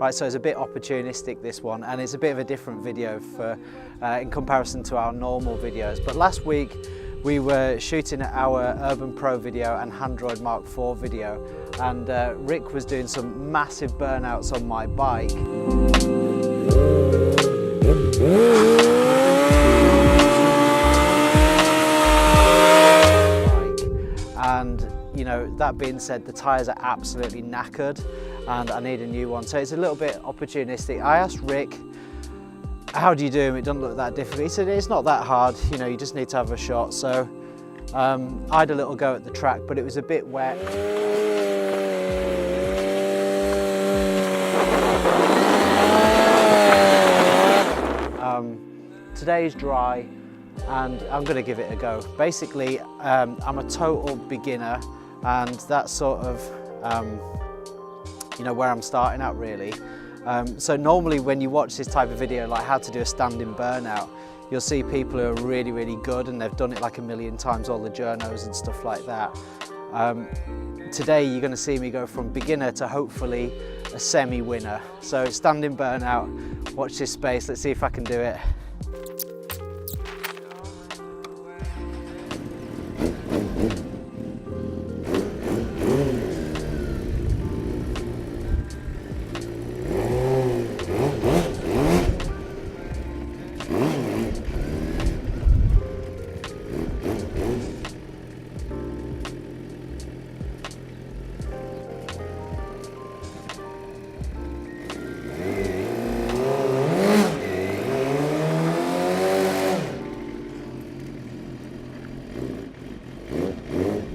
Right, so it's a bit opportunistic, this one, and it's a bit of a different video for, in comparison to our normal videos. But last week we were shooting our Urban Pro video and Handroid Mark IV video, and Rick was doing some massive burnouts on my bike. And you know, that being said, the tyres are absolutely knackered and I need a new one. So it's a little bit opportunistic. I asked Rick, how do you do them? It doesn't look that difficult. He said, it's not that hard, you know, you just need to have a shot. So I had a little go at the track, but it was a bit wet. Today's dry and I'm going to give it a go. Basically, I'm a total beginner and that's sort of, you know, where I'm starting at really. So normally when you watch this type of video, like how to do a standing burnout, you'll see people who are really, really good and they've done it like a million times, all the journos and stuff like that. Today you're going to see me go from beginner to hopefully a semi-winner. So standing burnout, watch this space, let's see if I can do it.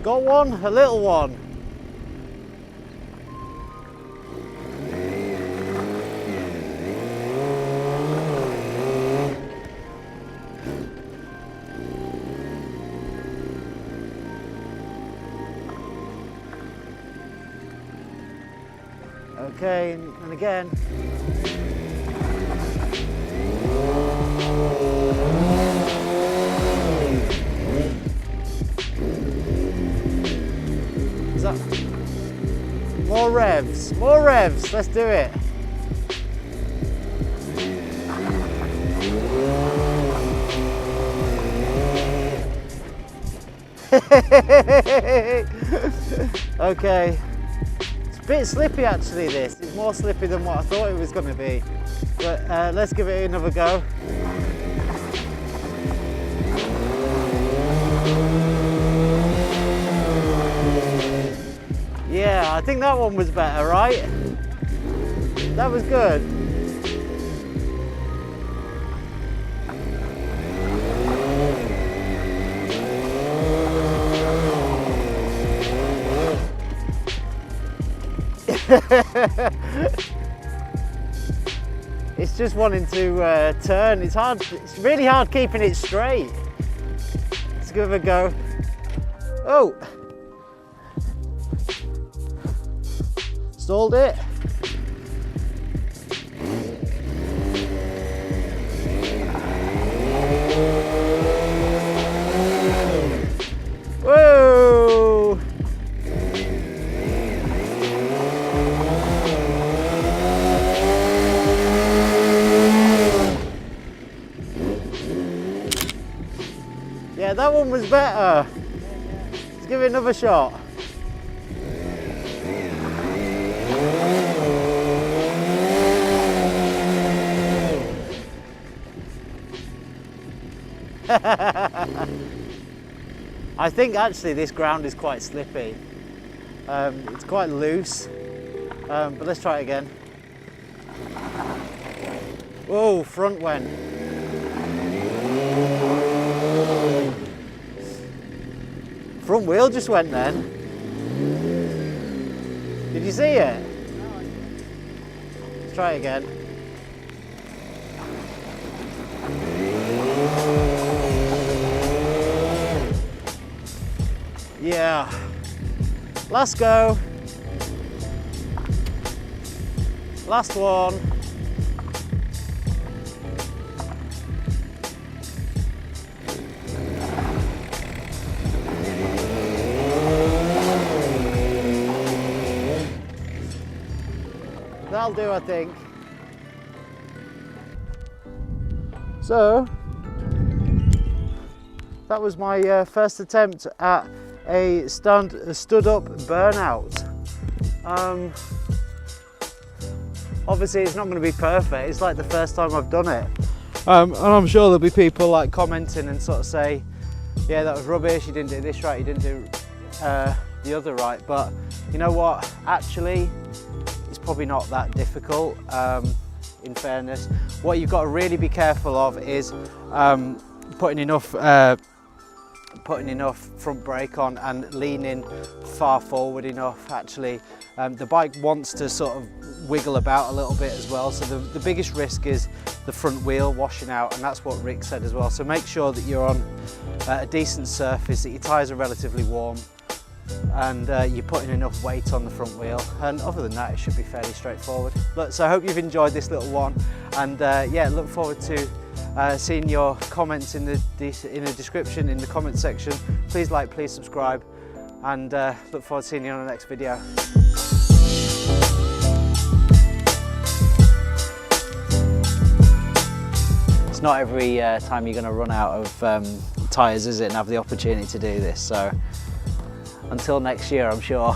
Got one, a little one. Okay, and again. More revs, let's do it. Okay, it's a bit slippy actually this. It's more slippy than what I thought it was going to be. But let's give it another go. Yeah, I think that one was better, right? That was good. It's just wanting to turn. It's hard. It's really hard keeping it straight. Let's give it a go. Oh! Stalled it. Whoa! Yeah, that one was better. Let's give it another shot. I think actually this ground is quite slippy. It's quite loose, but let's try it again. Whoa, front went. Front wheel just went then. Did you see it? Let's try it again. Yeah, last go, last one. That'll do, I think. So, that was my first attempt at a stood-up burnout. Obviously it's not going to be perfect, it's like the first time I've done it. And I'm sure there'll be people like commenting and sort of say, yeah, that was rubbish, you didn't do this right, you didn't do the other right. But you know what, actually it's probably not that difficult, in fairness. What you've got to really be careful of is putting enough front brake on and leaning far forward enough. Actually, the bike wants to sort of wiggle about a little bit as well, so the biggest risk is the front wheel washing out, and that's what Rick said as well. So make sure that you're on a decent surface, that your tyres are relatively warm, and you're putting enough weight on the front wheel, and other than that it should be fairly straightforward. Look, so I hope you've enjoyed this little one, and yeah, look forward to seeing your comments in the description, in the comment section. Please like, please subscribe, and look forward to seeing you on the next video. It's not every time you're going to run out of tyres, is it, and have the opportunity to do this, so until next year, I'm sure.